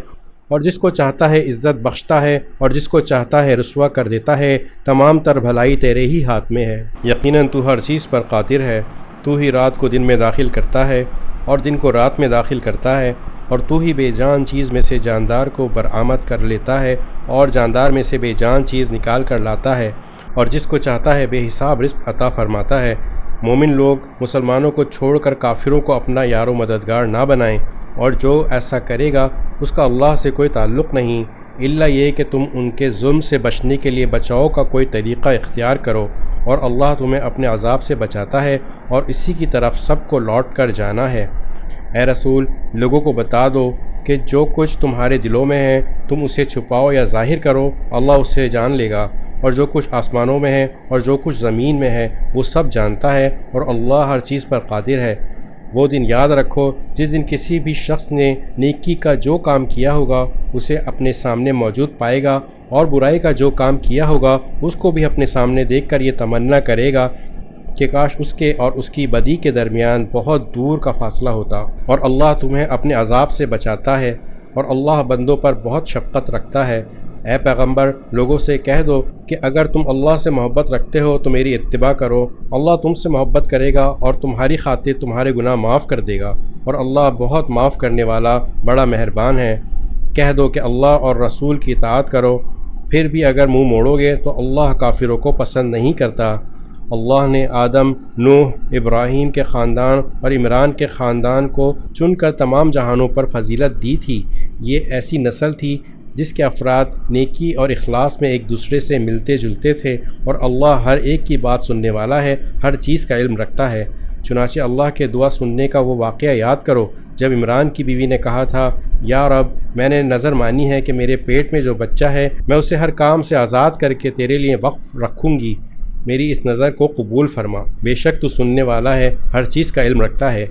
اور جس کو چاہتا ہے عزت بخشتا ہے اور جس کو چاہتا ہے رسوا کر دیتا ہے۔ تمام تر بھلائی تیرے ہی ہاتھ میں ہے، یقیناً تو ہر چیز پر قادر ہے۔ تو ہی رات کو دن میں داخل کرتا ہے اور دن کو رات میں داخل کرتا ہے، اور تو ہی بے جان چیز میں سے جاندار کو برآمد کر لیتا ہے اور جاندار میں سے بے جان چیز نکال کر لاتا ہے، اور جس کو چاہتا ہے بے حساب رزق عطا فرماتا ہے۔ مومن لوگ مسلمانوں کو چھوڑ کر کافروں کو اپنا یار و مددگار نہ بنائیں، اور جو ایسا کرے گا اس کا اللہ سے کوئی تعلق نہیں، الا یہ کہ تم ان کے ظلم سے بچنے کے لیے بچاؤ کا کوئی طریقہ اختیار کرو، اور اللہ تمہیں اپنے عذاب سے بچاتا ہے اور اسی کی طرف سب کو لوٹ کر جانا ہے۔ اے رسول، لوگوں کو بتا دو کہ جو کچھ تمہارے دلوں میں ہے تم اسے چھپاؤ یا ظاہر کرو، اللہ اسے جان لے گا، اور جو کچھ آسمانوں میں ہے اور جو کچھ زمین میں ہے وہ سب جانتا ہے، اور اللہ ہر چیز پر قادر ہے۔ وہ دن یاد رکھو جس دن کسی بھی شخص نے نیکی کا جو کام کیا ہوگا اسے اپنے سامنے موجود پائے گا، اور برائی کا جو کام کیا ہوگا اس کو بھی اپنے سامنے دیکھ کر یہ تمنا کرے گا کہ کاش اس کے اور اس کی بدی کے درمیان بہت دور کا فاصلہ ہوتا، اور اللہ تمہیں اپنے عذاب سے بچاتا ہے، اور اللہ بندوں پر بہت شفقت رکھتا ہے۔ اے پیغمبر، لوگوں سے کہہ دو کہ اگر تم اللہ سے محبت رکھتے ہو تو میری اتباع کرو، اللہ تم سے محبت کرے گا اور تمہاری خاطر تمہارے گناہ معاف کر دے گا، اور اللہ بہت معاف کرنے والا بڑا مہربان ہے۔ کہہ دو کہ اللہ اور رسول کی اطاعت کرو، پھر بھی اگر منہ موڑو گے تو اللہ کافروں کو پسند نہیں کرتا۔ اللہ نے آدم، نوح، ابراہیم کے خاندان اور عمران کے خاندان کو چن کر تمام جہانوں پر فضیلت دی تھی۔ یہ ایسی نسل تھی جس کے افراد نیکی اور اخلاص میں ایک دوسرے سے ملتے جلتے تھے، اور اللہ ہر ایک کی بات سننے والا ہے، ہر چیز کا علم رکھتا ہے۔ چنانچہ اللہ کے دعا سننے کا وہ واقعہ یاد کرو جب عمران کی بیوی نے کہا تھا، یا رب، میں نے نظر مانی ہے کہ میرے پیٹ میں جو بچہ ہے میں اسے ہر کام سے آزاد کر کے تیرے لیے وقف رکھوں گی، میری اس نظر کو قبول فرما، بے شک تو سننے والا ہے، ہر چیز کا علم رکھتا ہے۔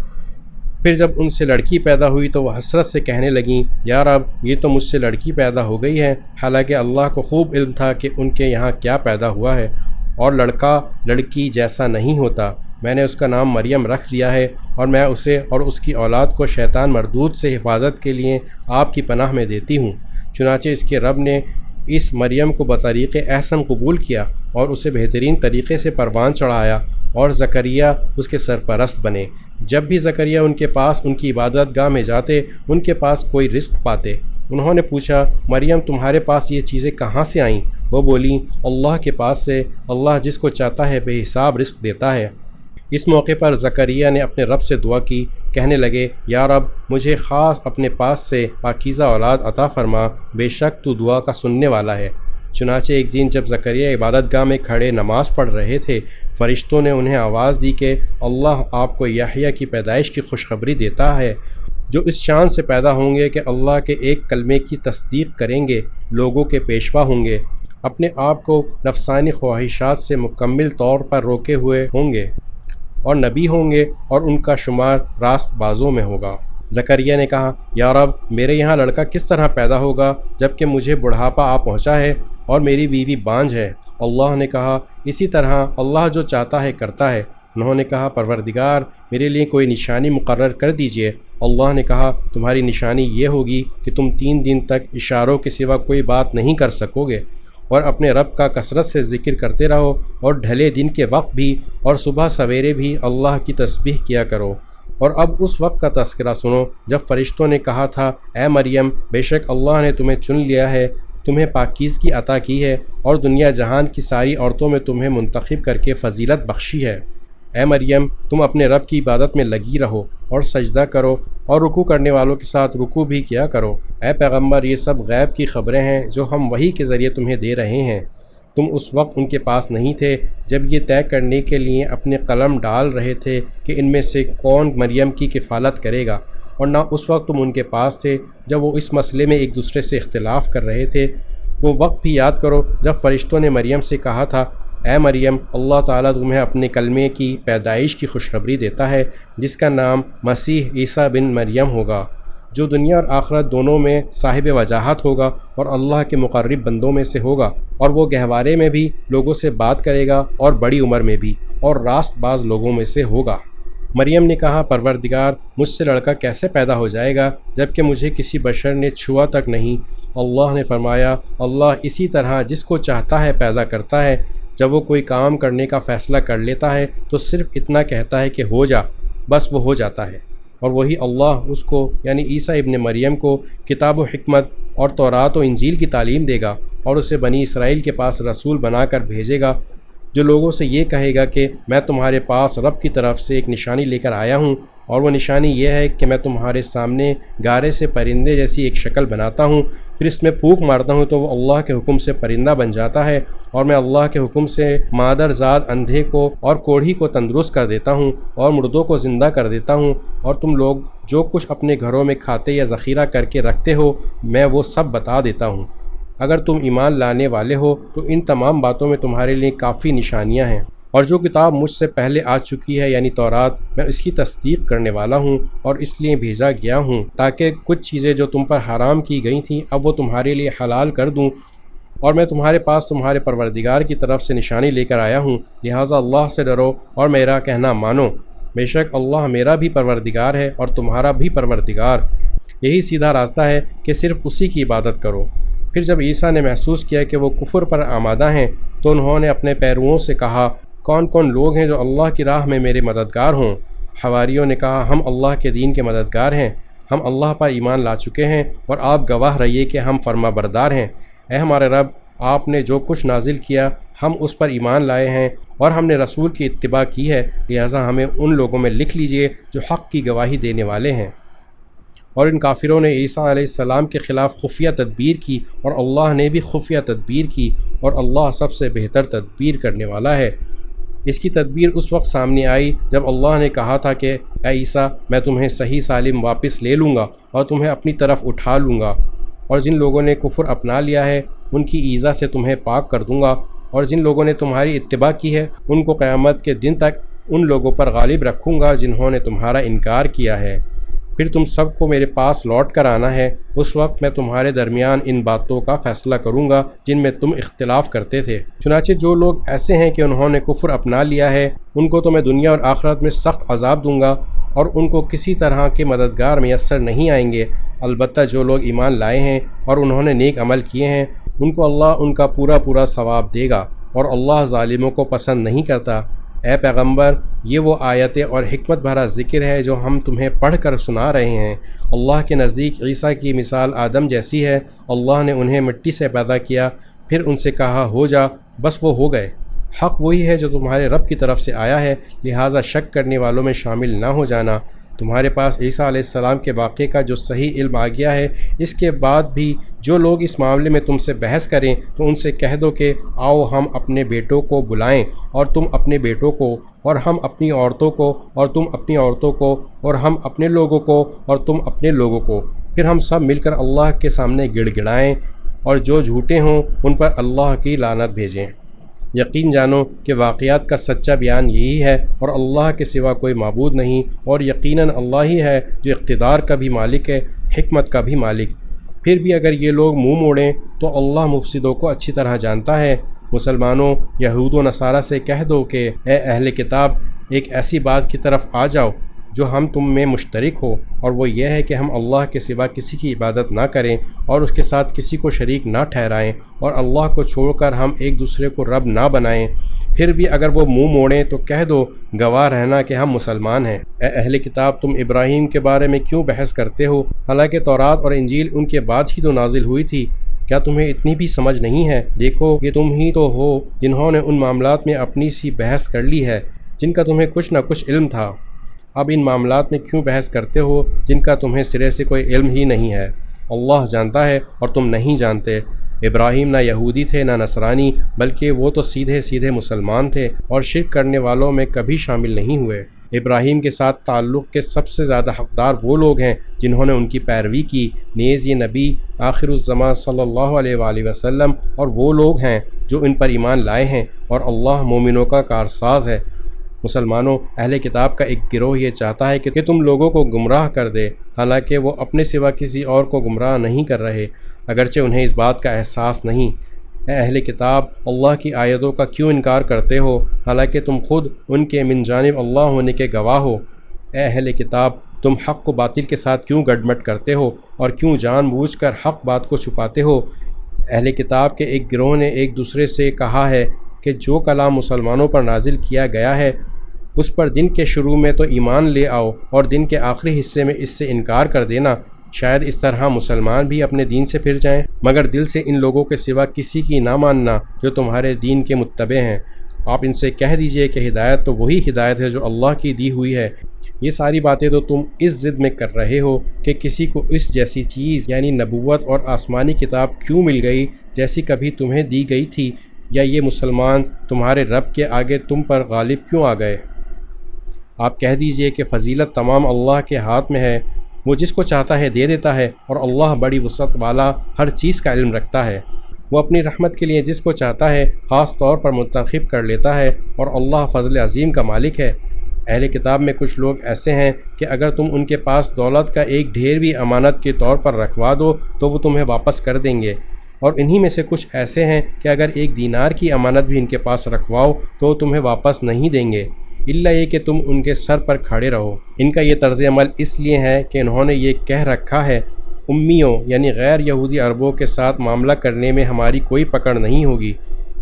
پھر جب ان سے لڑکی پیدا ہوئی تو وہ حسرت سے کہنے لگیں، یا رب، یہ تو مجھ سے لڑکی پیدا ہو گئی ہے، حالانکہ اللہ کو خوب علم تھا کہ ان کے یہاں کیا پیدا ہوا ہے، اور لڑکا لڑکی جیسا نہیں ہوتا۔ میں نے اس کا نام مریم رکھ لیا ہے، اور میں اسے اور اس کی اولاد کو شیطان مردود سے حفاظت کے لیے آپ کی پناہ میں دیتی ہوں۔ چنانچہ اس کے رب نے اس مریم کو بطریق احسن قبول کیا اور اسے بہترین طریقے سے پروان چڑھایا، اور زکریا اس کے سرپرست بنے۔ جب بھی زکریا ان کے پاس ان کی عبادت گاہ میں جاتے ان کے پاس کوئی رزق پاتے۔ انہوں نے پوچھا، مریم، تمہارے پاس یہ چیزیں کہاں سے آئیں؟ وہ بولیں، اللہ کے پاس سے، اللہ جس کو چاہتا ہے بے حساب رزق دیتا ہے۔ اس موقع پر زکریا نے اپنے رب سے دعا کی، کہنے لگے، یا رب، مجھے خاص اپنے پاس سے پاکیزہ اولاد عطا فرما، بے شک تو دعا کا سننے والا ہے۔ چنانچہ ایک دن جب زکریا عبادت گاہ میں کھڑے نماز پڑھ رہے تھے، فرشتوں نے انہیں آواز دی کہ اللہ آپ کو یحییٰ کی پیدائش کی خوشخبری دیتا ہے، جو اس شان سے پیدا ہوں گے کہ اللہ کے ایک کلمے کی تصدیق کریں گے، لوگوں کے پیشوا ہوں گے، اپنے آپ کو نفسانی خواہشات سے مکمل طور پر روکے ہوئے ہوں گے، اور نبی ہوں گے، اور ان کا شمار راست بازوں میں ہوگا۔ زکریا نے کہا، یا رب، میرے یہاں لڑکا کس طرح پیدا ہوگا جب کہ مجھے بڑھاپا آ پہنچا ہے اور میری بیوی بانجھ ہے؟ اللہ نے کہا، اسی طرح اللہ جو چاہتا ہے کرتا ہے۔ انہوں نے کہا، پروردگار، میرے لیے کوئی نشانی مقرر کر دیجئے۔ اللہ نے کہا، تمہاری نشانی یہ ہوگی کہ تم 3 دن تک اشاروں کے سوا کوئی بات نہیں کر سکو گے، اور اپنے رب کا کثرت سے ذکر کرتے رہو، اور ڈھلے دن کے وقت بھی اور صبح سویرے بھی اللہ کی تسبیح کیا کرو۔ اور اب اس وقت کا تذکرہ سنو جب فرشتوں نے کہا تھا، اے مریم، بے شک اللہ نے تمہیں چن لیا ہے، تمہیں پاکیزگی عطا کی ہے، اور دنیا جہان کی ساری عورتوں میں تمہیں منتخب کر کے فضیلت بخشی ہے۔ اے مریم، تم اپنے رب کی عبادت میں لگی رہو اور سجدہ کرو، اور رکوع کرنے والوں کے ساتھ رکوع بھی کیا کرو۔ اے پیغمبر، یہ سب غیب کی خبریں ہیں جو ہم وحی کے ذریعے تمہیں دے رہے ہیں۔ تم اس وقت ان کے پاس نہیں تھے جب یہ طے کرنے کے لیے اپنے قلم ڈال رہے تھے کہ ان میں سے کون مریم کی کفالت کرے گا، اور نہ اس وقت تم ان کے پاس تھے جب وہ اس مسئلے میں ایک دوسرے سے اختلاف کر رہے تھے۔ وہ وقت بھی یاد کرو جب فرشتوں نے مریم سے کہا تھا، اے مریم، اللہ تعالیٰ تمہیں اپنے کلمے کی پیدائش کی خوشخبری دیتا ہے، جس کا نام مسیح عیسیٰ بن مریم ہوگا، جو دنیا اور آخرت دونوں میں صاحب وجاہت ہوگا اور اللہ کے مقرب بندوں میں سے ہوگا، اور وہ گہوارے میں بھی لوگوں سے بات کرے گا اور بڑی عمر میں بھی، اور راست باز لوگوں میں سے ہوگا۔ مریم نے کہا پروردگار مجھ سے لڑکا کیسے پیدا ہو جائے گا جبکہ مجھے کسی بشر نے چھوا تک نہیں۔ اللہ نے فرمایا اللہ اسی طرح جس کو چاہتا ہے پیدا کرتا ہے۔ جب وہ کوئی کام کرنے کا فیصلہ کر لیتا ہے تو صرف اتنا کہتا ہے کہ ہو جا، بس وہ ہو جاتا ہے۔ اور وہی اللہ اس کو یعنی عیسیٰ ابن مریم کو کتاب و حکمت اور تورات و انجیل کی تعلیم دے گا اور اسے بنی اسرائیل کے پاس رسول بنا کر بھیجے گا جو لوگوں سے یہ کہے گا کہ میں تمہارے پاس رب کی طرف سے ایک نشانی لے کر آیا ہوں، اور وہ نشانی یہ ہے کہ میں تمہارے سامنے گارے سے پرندے جیسی ایک شکل بناتا ہوں، پھر اس میں پھونک مارتا ہوں تو وہ اللہ کے حکم سے پرندہ بن جاتا ہے، اور میں اللہ کے حکم سے مادر زاد اندھے کو اور کوڑھی کو تندرست کر دیتا ہوں اور مردوں کو زندہ کر دیتا ہوں، اور تم لوگ جو کچھ اپنے گھروں میں کھاتے یا ذخیرہ کر کے رکھتے ہو میں وہ سب بتا دیتا ہوں۔ اگر تم ایمان لانے والے ہو تو ان تمام باتوں میں تمہارے لیے کافی نشانیاں ہیں، اور جو کتاب مجھ سے پہلے آ چکی ہے یعنی تورات، میں اس کی تصدیق کرنے والا ہوں اور اس لیے بھیجا گیا ہوں تاکہ کچھ چیزیں جو تم پر حرام کی گئی تھیں اب وہ تمہارے لیے حلال کر دوں، اور میں تمہارے پاس تمہارے پروردگار کی طرف سے نشانی لے کر آیا ہوں، لہٰذا اللہ سے ڈرو اور میرا کہنا مانو، بے شک اللہ میرا بھی پروردگار ہے اور تمہارا بھی پروردگار، یہی سیدھا راستہ ہے کہ صرف اسی کی عبادت کرو۔ پھر جب عیسیٰ نے محسوس کیا کہ وہ کفر پر آمادہ ہیں تو انہوں نے اپنے پیرووں سے کہا کون کون لوگ ہیں جو اللہ کی راہ میں میرے مددگار ہوں؟ حواریوں نے کہا ہم اللہ کے دین کے مددگار ہیں، ہم اللہ پر ایمان لا چکے ہیں اور آپ گواہ رہیے کہ ہم فرما بردار ہیں۔ اے ہمارے رب، آپ نے جو کچھ نازل کیا ہم اس پر ایمان لائے ہیں اور ہم نے رسول کی اتباع کی ہے، لہٰذا ہمیں ان لوگوں میں لکھ لیجئے جو حق کی گواہی دینے والے ہیں۔ اور ان کافروں نے عیسیٰ علیہ السلام کے خلاف خفیہ تدبیر کی اور اللہ نے بھی خفیہ تدبیر کی، اور اللہ سب سے بہتر تدبیر کرنے والا ہے۔ اس کی تدبیر اس وقت سامنے آئی جب اللہ نے کہا تھا کہ اے عیسیٰ میں تمہیں صحیح سالم واپس لے لوں گا اور تمہیں اپنی طرف اٹھا لوں گا، اور جن لوگوں نے کفر اپنا لیا ہے ان کی ایذا سے تمہیں پاک کر دوں گا، اور جن لوگوں نے تمہاری اتباع کی ہے ان کو قیامت کے دن تک ان لوگوں پر غالب رکھوں گا جنہوں نے تمہارا انکار کیا ہے۔ پھر تم سب کو میرے پاس لوٹ کر آنا ہے، اس وقت میں تمہارے درمیان ان باتوں کا فیصلہ کروں گا جن میں تم اختلاف کرتے تھے۔ چنانچہ جو لوگ ایسے ہیں کہ انہوں نے کفر اپنا لیا ہے ان کو تو میں دنیا اور آخرت میں سخت عذاب دوں گا اور ان کو کسی طرح کے مددگار میسر نہیں آئیں گے، البتہ جو لوگ ایمان لائے ہیں اور انہوں نے نیک عمل کیے ہیں ان کو اللہ ان کا پورا پورا ثواب دے گا، اور اللہ ظالموں کو پسند نہیں کرتا۔ اے پیغمبر یہ وہ آیتیں اور حکمت بھرا ذکر ہے جو ہم تمہیں پڑھ کر سنا رہے ہیں۔ اللہ کے نزدیک عیسیٰ کی مثال آدم جیسی ہے، اللہ نے انہیں مٹی سے پیدا کیا پھر ان سے کہا ہو جا، بس وہ ہو گئے۔ حق وہی ہے جو تمہارے رب کی طرف سے آیا ہے، لہٰذا شک کرنے والوں میں شامل نہ ہو جانا۔ تمہارے پاس عیسیٰ علیہ السلام کے واقعے کا جو صحیح علم آ گیا ہے، اس کے بعد بھی جو لوگ اس معاملے میں تم سے بحث کریں تو ان سے کہہ دو کہ آؤ ہم اپنے بیٹوں کو بلائیں اور تم اپنے بیٹوں کو، اور ہم اپنی عورتوں کو اور تم اپنی عورتوں کو، اور ہم اپنے لوگوں کو اور تم اپنے لوگوں کو، پھر ہم سب مل کر اللہ کے سامنے گڑ گڑائیں، اور جو جھوٹے ہوں ان پر اللہ کی لعنت بھیجیں۔ یقین جانو کہ واقعات کا سچا بیان یہی ہے اور اللہ کے سوا کوئی معبود نہیں، اور یقیناً اللہ ہی ہے جو اقتدار کا بھی مالک ہے، حکمت کا بھی مالک۔ پھر بھی اگر یہ لوگ منہ موڑیں تو اللہ مفسدوں کو اچھی طرح جانتا ہے۔ مسلمانوں، یہود و نصارہ سے کہہ دو کہ اے اہل کتاب، ایک ایسی بات کی طرف آ جاؤ جو ہم تم میں مشترک ہو، اور وہ یہ ہے کہ ہم اللہ کے سوا کسی کی عبادت نہ کریں اور اس کے ساتھ کسی کو شریک نہ ٹھہرائیں، اور اللہ کو چھوڑ کر ہم ایک دوسرے کو رب نہ بنائیں۔ پھر بھی اگر وہ منہ موڑیں تو کہہ دو گواہ رہنا کہ ہم مسلمان ہیں۔ اے اہل کتاب، تم ابراہیم کے بارے میں کیوں بحث کرتے ہو، حالانکہ تورات اور انجیل ان کے بعد ہی تو نازل ہوئی تھی؟ کیا تمہیں اتنی بھی سمجھ نہیں ہے؟ دیکھو یہ تم ہی تو ہو جنہوں نے ان معاملات میں اپنی سی بحث کر لی ہے جن کا تمہیں کچھ نہ کچھ علم تھا۔ اب ان معاملات میں کیوں بحث کرتے ہو جن کا تمہیں سرے سے کوئی علم ہی نہیں ہے؟ اللہ جانتا ہے اور تم نہیں جانتے۔ ابراہیم نہ یہودی تھے نہ نصرانی، بلکہ وہ تو سیدھے سیدھے مسلمان تھے اور شرک کرنے والوں میں کبھی شامل نہیں ہوئے۔ ابراہیم کے ساتھ تعلق کے سب سے زیادہ حقدار وہ لوگ ہیں جنہوں نے ان کی پیروی کی، نیز یہ نبی آخر الزمان صلی اللہ علیہ وآلہ وسلم اور وہ لوگ ہیں جو ان پر ایمان لائے ہیں، اور اللہ مومنوں کا کارساز ہے۔ مسلمانوں، اہل کتاب کا ایک گروہ یہ چاہتا ہے کہ تم لوگوں کو گمراہ کر دے، حالانکہ وہ اپنے سوا کسی اور کو گمراہ نہیں کر رہے، اگرچہ انہیں اس بات کا احساس نہیں۔ اے اہل کتاب، اللہ کی آیتوں کا کیوں انکار کرتے ہو حالانکہ تم خود ان کے من جانب اللہ ہونے کے گواہ ہو؟ اے اہل کتاب، تم حق کو باطل کے ساتھ کیوں گڈمٹ کرتے ہو اور کیوں جان بوجھ کر حق بات کو چھپاتے ہو؟ اہل کتاب کے ایک گروہ نے ایک دوسرے سے کہا ہے کہ جو کلام مسلمانوں پر نازل کیا گیا ہے اس پر دن کے شروع میں تو ایمان لے آؤ اور دن کے آخری حصے میں اس سے انکار کر دینا، شاید اس طرح مسلمان بھی اپنے دین سے پھر جائیں، مگر دل سے ان لوگوں کے سوا کسی کی نہ ماننا جو تمہارے دین کے متبع ہیں۔ آپ ان سے کہہ دیجئے کہ ہدایت تو وہی ہدایت ہے جو اللہ کی دی ہوئی ہے۔ یہ ساری باتیں تو تم اس ضد میں کر رہے ہو کہ کسی کو اس جیسی چیز یعنی نبوت اور آسمانی کتاب کیوں مل گئی جیسی کبھی تمہیں دی گئی تھی، یا یہ مسلمان تمہارے رب کے آگے تم پر غالب کیوں آ گئے؟ آپ کہہ دیجئے کہ فضیلت تمام اللہ کے ہاتھ میں ہے، وہ جس کو چاہتا ہے دے دیتا ہے، اور اللہ بڑی وسعت والا ہر چیز کا علم رکھتا ہے۔ وہ اپنی رحمت کے لیے جس کو چاہتا ہے خاص طور پر منتخب کر لیتا ہے، اور اللہ فضل عظیم کا مالک ہے۔ اہل کتاب میں کچھ لوگ ایسے ہیں کہ اگر تم ان کے پاس دولت کا ایک ڈھیر بھی امانت کے طور پر رکھوا دو تو وہ تمہیں واپس کر دیں گے، اور انہی میں سے کچھ ایسے ہیں کہ اگر ایک دینار کی امانت بھی ان کے پاس رکھواؤ تو وہ تمہیں واپس نہیں دیں گے، الا یہ کہ تم ان کے سر پر کھڑے رہو۔ ان کا یہ طرز عمل اس لیے ہے کہ انہوں نے یہ کہہ رکھا ہے، امیوں یعنی غیر یہودی عربوں کے ساتھ معاملہ کرنے میں ہماری کوئی پکڑ نہیں ہوگی،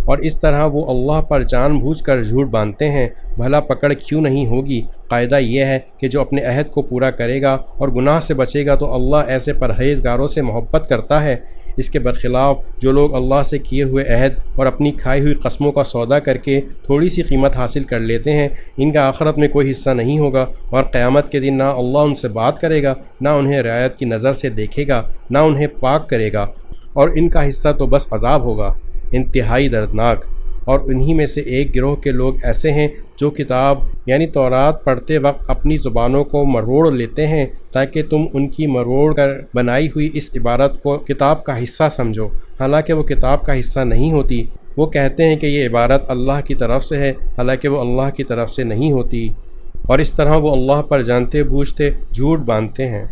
اور اس طرح وہ اللہ پر جان بوجھ کر جھوٹ باندھتے ہیں۔ بھلا پکڑ کیوں نہیں ہوگی؟ قاعدہ یہ ہے کہ جو اپنے عہد کو پورا کرے گا اور گناہ سے بچے گا تو اللہ ایسے پرہیزگاروں سے محبت کرتا ہے۔ اس کے برخلاف جو لوگ اللہ سے کیے ہوئے عہد اور اپنی کھائی ہوئی قسموں کا سودا کر کے تھوڑی سی قیمت حاصل کر لیتے ہیں، ان کا آخرت میں کوئی حصہ نہیں ہوگا، اور قیامت کے دن نہ اللہ ان سے بات کرے گا، نہ انہیں رعایت کی نظر سے دیکھے گا، نہ انہیں پاک کرے گا، اور ان کا حصہ تو بس عذاب ہوگا، انتہائی دردناک۔ اور انہی میں سے ایک گروہ کے لوگ ایسے ہیں جو کتاب یعنی تورات پڑھتے وقت اپنی زبانوں کو مروڑ لیتے ہیں تاکہ تم ان کی مروڑ کر بنائی ہوئی اس عبارت کو کتاب کا حصہ سمجھو، حالانکہ وہ کتاب کا حصہ نہیں ہوتی۔ وہ کہتے ہیں کہ یہ عبارت اللہ کی طرف سے ہے، حالانکہ وہ اللہ کی طرف سے نہیں ہوتی، اور اس طرح وہ اللہ پر جانتے بوجھتے جھوٹ باندھتے ہیں۔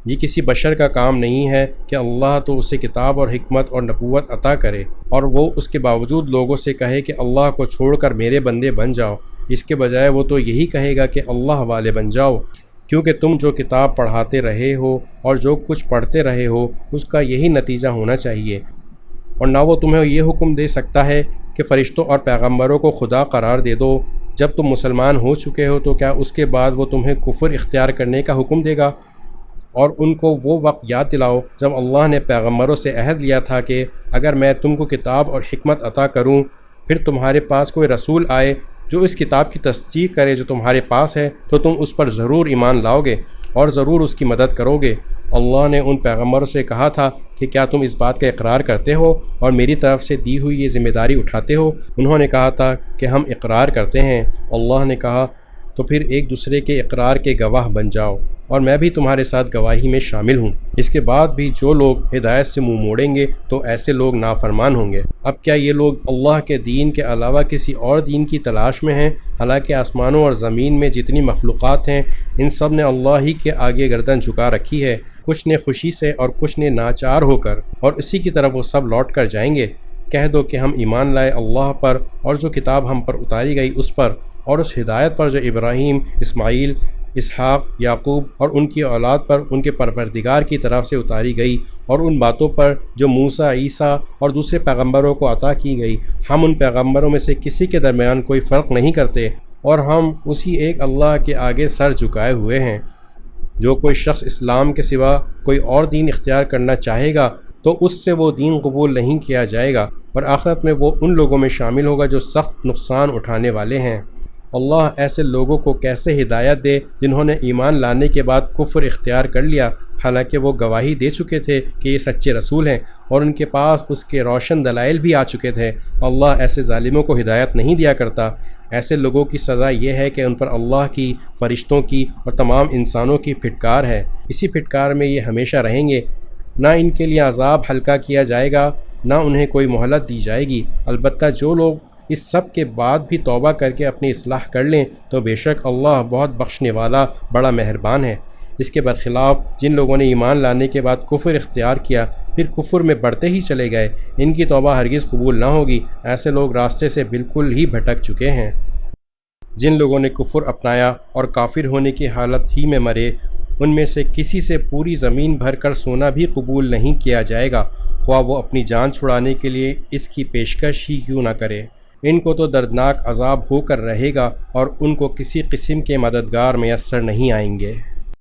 یہ کسی بشر کا کام نہیں ہے کہ اللہ تو اسے کتاب اور حکمت اور نبوت عطا کرے اور وہ اس کے باوجود لوگوں سے کہے کہ اللہ کو چھوڑ کر میرے بندے بن جاؤ۔ اس کے بجائے وہ تو یہی کہے گا کہ اللہ والے بن جاؤ، کیونکہ تم جو کتاب پڑھاتے رہے ہو اور جو کچھ پڑھتے رہے ہو اس کا یہی نتیجہ ہونا چاہیے۔ اور نہ وہ تمہیں یہ حکم دے سکتا ہے کہ فرشتوں اور پیغمبروں کو خدا قرار دے دو۔ جب تم مسلمان ہو چکے ہو تو کیا اس کے بعد وہ تمہیں کفر اختیار کرنے کا حکم دے گا؟ اور ان کو وہ وقت یاد دلاؤ جب اللہ نے پیغمبروں سے عہد لیا تھا کہ اگر میں تم کو کتاب اور حکمت عطا کروں، پھر تمہارے پاس کوئی رسول آئے جو اس کتاب کی تصدیق کرے جو تمہارے پاس ہے، تو تم اس پر ضرور ایمان لاؤ گے اور ضرور اس کی مدد کرو گے۔ اللہ نے ان پیغمبروں سے کہا تھا کہ کیا تم اس بات کا اقرار کرتے ہو اور میری طرف سے دی ہوئی یہ ذمہ داری اٹھاتے ہو؟ انہوں نے کہا تھا کہ ہم اقرار کرتے ہیں۔ اللہ نے کہا تو پھر ایک دوسرے کے اقرار کے گواہ بن جاؤ، اور میں بھی تمہارے ساتھ گواہی میں شامل ہوں۔ اس کے بعد بھی جو لوگ ہدایت سے منہ موڑیں گے تو ایسے لوگ نافرمان ہوں گے۔ اب کیا یہ لوگ اللہ کے دین کے علاوہ کسی اور دین کی تلاش میں ہیں؟ حالانکہ آسمانوں اور زمین میں جتنی مخلوقات ہیں ان سب نے اللہ ہی کے آگے گردن جھکا رکھی ہے، کچھ نے خوشی سے اور کچھ نے ناچار ہو کر، اور اسی کی طرف وہ سب لوٹ کر جائیں گے۔ کہہ دو کہ ہم ایمان لائے اللہ پر اور جو کتاب ہم پر اتاری گئی اس پر، اور اس ہدایت پر جو ابراہیم، اسماعیل، اسحاق، یعقوب اور ان کی اولاد پر ان کے پروردگار کی طرف سے اتاری گئی، اور ان باتوں پر جو موسیٰ، عیسیٰ اور دوسرے پیغمبروں کو عطا کی گئی۔ ہم ان پیغمبروں میں سے کسی کے درمیان کوئی فرق نہیں کرتے، اور ہم اسی ایک اللہ کے آگے سر جھکائے ہوئے ہیں۔ جو کوئی شخص اسلام کے سوا کوئی اور دین اختیار کرنا چاہے گا تو اس سے وہ دین قبول نہیں کیا جائے گا، اور آخرت میں وہ ان لوگوں میں شامل ہوگا جو سخت نقصان اٹھانے والے ہیں۔ اللہ ایسے لوگوں کو کیسے ہدایت دے جنہوں نے ایمان لانے کے بعد کفر اختیار کر لیا، حالانکہ وہ گواہی دے چکے تھے کہ یہ سچے رسول ہیں اور ان کے پاس اس کے روشن دلائل بھی آ چکے تھے۔ اللہ ایسے ظالموں کو ہدایت نہیں دیا کرتا۔ ایسے لوگوں کی سزا یہ ہے کہ ان پر اللہ کی، فرشتوں کی اور تمام انسانوں کی پھٹکار ہے۔ اسی پھٹکار میں یہ ہمیشہ رہیں گے، نہ ان کے لیے عذاب ہلکا کیا جائے گا، نہ انہیں کوئی مہلت دی جائے گی۔ البتہ جو لوگ اس سب کے بعد بھی توبہ کر کے اپنی اصلاح کر لیں تو بے شک اللہ بہت بخشنے والا، بڑا مہربان ہے۔ اس کے برخلاف جن لوگوں نے ایمان لانے کے بعد کفر اختیار کیا پھر کفر میں بڑھتے ہی چلے گئے، ان کی توبہ ہرگز قبول نہ ہوگی۔ ایسے لوگ راستے سے بالکل ہی بھٹک چکے ہیں۔ جن لوگوں نے کفر اپنایا اور کافر ہونے کی حالت ہی میں مرے، ان میں سے کسی سے پوری زمین بھر کر سونا بھی قبول نہیں کیا جائے گا، خواہ وہ اپنی جان چھڑانے کے لیے اس کی پیشکش ہی کیوں نہ کرے۔ ان کو تو دردناک عذاب ہو کر رہے گا اور ان کو کسی قسم کے مددگار میسر نہیں آئیں گے۔